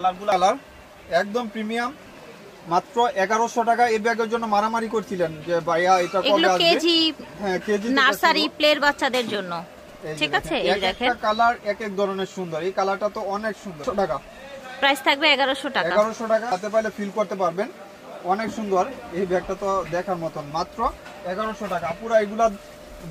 Colour একদম premium মাত্র 1100 টাকা। এই ব্যাগের জন্য মারামারি করছিলেন যে ভাইয়া এটা কবে আসবে। কেজি হ্যাঁ কেজি নার্সারি প্লের বাচ্চাদের জন্য। ঠিক আছে, এই দেখেন একটা কালার এক এক ধরনের সুন্দর। এই কালারটা তো অনেক সুন্দর। টাকা প্রাইস থাকবে 1100 টাকা। 1100 টাকা হাতে পাইলে ফিল করতে পারবেন, অনেক সুন্দর। এই ব্যাগটা তো দেখার মতন, মাত্র 1100 টাকা। পুরো এগুলা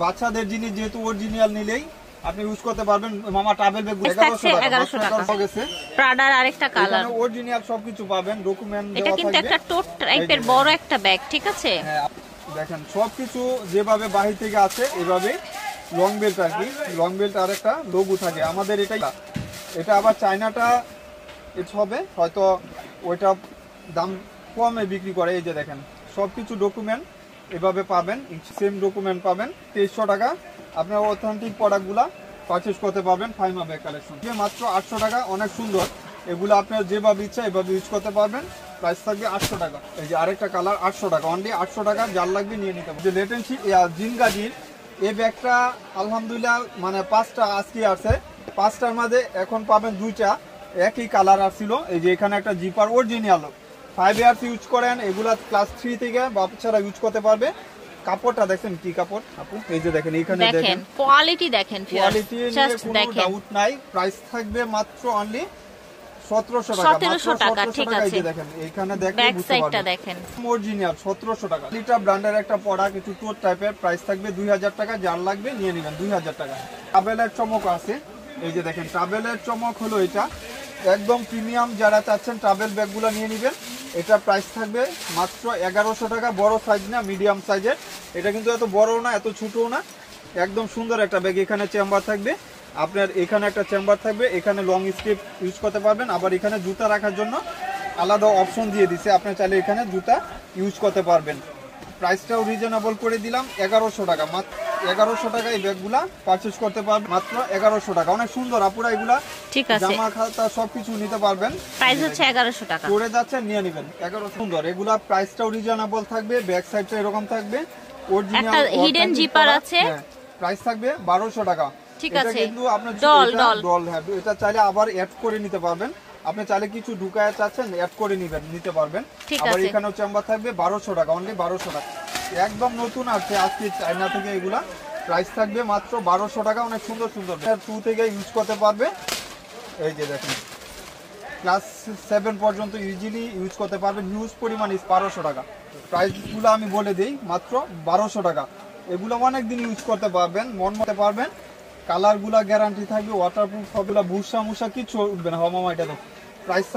বাচ্চাদের জিনিস, যেহেতু অরিজিনাল নিলেই আপনি ইউজ করতে পারবেন। মামা ট্রাভেল ব্যাগ 1100 টাকা গেছে। প্রাডার আরেকটা কালার, অরিজিনাল সবকিছু পাবেন, ডকুমেন্ট দেওয়া এটা থাকবে। কিন্তু একটা টোট টাইপের বড় একটা ব্যাগ, ঠিক আছে। হ্যাঁ দেখেন সবকিছু যেভাবে বাহির থেকে আছে এভাবে। লং বেল্ট আর কি, লং বেল্ট আর একটা লোগো থাকে আমাদের। এটা আবার চায়নাটা হবে, হয়তো ওইটা দাম কমে বিক্রি করে। এই যে দেখেন সবকিছু ডকুমেন্ট এভাবে পাবেন, সেম ডকুমেন্ট পাবেন। 2300 টাকা আপনার অথেন্টিক প্রোডাক্টগুলা পারচেজ করতে পারবেন। ফাইমা ব্যাগ কালেকশন মাত্র 800 টাকা, অনেক সুন্দর। এগুলো আপনার যেভাবে ইচ্ছা এভাবে ইউজ করতে পারবেন। প্রাইস থাকবে 800 টাকা। এই যে আরেকটা কালার 800 টাকা, অনলি 800 টাকা। যার লাগবে নিয়ে নিতে পারবেন। যে লেটেন্সি জিনগাজির এই ব্যাগটা আলহামদুলিল্লাহ মানে 5টা আজকে আসে, 5টার মধ্যে এখন পাবেন 2টা একই কালার আসছিল। এই যে এখানে একটা জিপার অরিজিনাল 5 ইয়ার্স ইউজ করেন, এগুলা ক্লাস 3 থেকে বাচ্চারা ইউজ করতে পারবে। কাপড়টা দেখেন কি কাপড় আপু, এই যে দেখেন এখানে দেখেন কোয়ালিটি দেখেন, কোয়ালিটি নিয়ে কোনো ডাউট নাই। প্রাইস থাকবে মাত্র অনলি 1700 টাকা। 1700 টাকা, ঠিক আছে। এই যে দেখেন এখানে দেখেন ব্যাক সাইডটা দেখেন অরিজিনাল 1700 টাকা। লিটা ব্র্যান্ডের একটা প্রোডাক্ট, কিছু টোট টাইপের। প্রাইস থাকবে 2000 টাকা। যার লাগবে নিয়ে নেবেন 2000 টাকা। ট্রাভেলের চমক আছে, এই যে দেখেন ট্রাভেলের চমক হলো এটা একদম প্রিমিয়াম। যারা চাচ্ছেন ট্রাভেল ব্যাগগুলো নিয়ে নেবেন। এটা প্রাইস থাকবে মাত্র 1100 টাকা। বড় সাইজ না, মিডিয়াম সাইজের। এটা কিন্তু এত বড়ও না এত ছোটও না, একদম সুন্দর একটা ব্যাগ। এখানে চেম্বার থাকবে আপনার, এখানে একটা চেম্বার থাকবে, এখানে লং স্ট্রিপ ইউজ করতে পারবেন। আবার এখানে জুতা রাখার জন্য আলাদা অপশন দিয়ে দিছে, আপনি চাইলে এখানে জুতা ইউজ করতে পারবেন। প্রাইসটাও রিজনেবল করে দিলাম 1100 টাকা। মাত্র 1100 টাকা এই ব্যাগগুলা পারচেজ করতে পারবেন, মাত্র 1100 টাকা। অনেক সুন্দর আপুরা এগুলা, ঠিক আছে। জামা খাতা সবকিছু নিতে পারবেন। প্রাইস হচ্ছে 1100 টাকা। করে যাচ্ছে নিয়ে নেবেন 1100। সুন্দর এগুলা, প্রাইসটাও রিজনেবল থাকবে। ব্যাক সাইডটা এরকম থাকবে, অরিজিনাল একটা হিডেন জিপার আছে। প্রাইস থাকবে 1200 টাকা। ঠিক আছে, কিন্তু আপনার ডল হ্যাঁ, এটা চাইলে আবার অ্যাড করে নিতে পারবেন। আপনি চাইলে কিছু ঢুকায় চাচ্ছেন অ্যাড করে নিতে পারবেন। আবার এখানেও চেম্বার থাকবে 1200 টাকা, অনলি 1200 টাকা। একদম নতুন আছে আজকে চায়না থেকে এগুলা। প্রাইস থাকবে মাত্র 1200 টাকা। অনেক সুন্দর সুন্দর 2 থেকে ইউজ করতে পারবে। এই যে দেখেন ক্লাস 7 পর্যন্ত ইজিলি ইউজ করতে পারবেন। হিউজ পরিমাণ 1200 টাকা। প্রাইসগুলো আমি বলে দিই, মাত্র 1200 টাকা। এগুলো অনেক দিন ইউজ করতে পারবেন, মন মতে পারবেন। কালারগুলা গ্যারান্টি থাকবে, ওয়াটারপ্রুফ হবে, ভুসা মুসা কিছু উঠবে না। হওয়া মামা এটা তো প্রাইস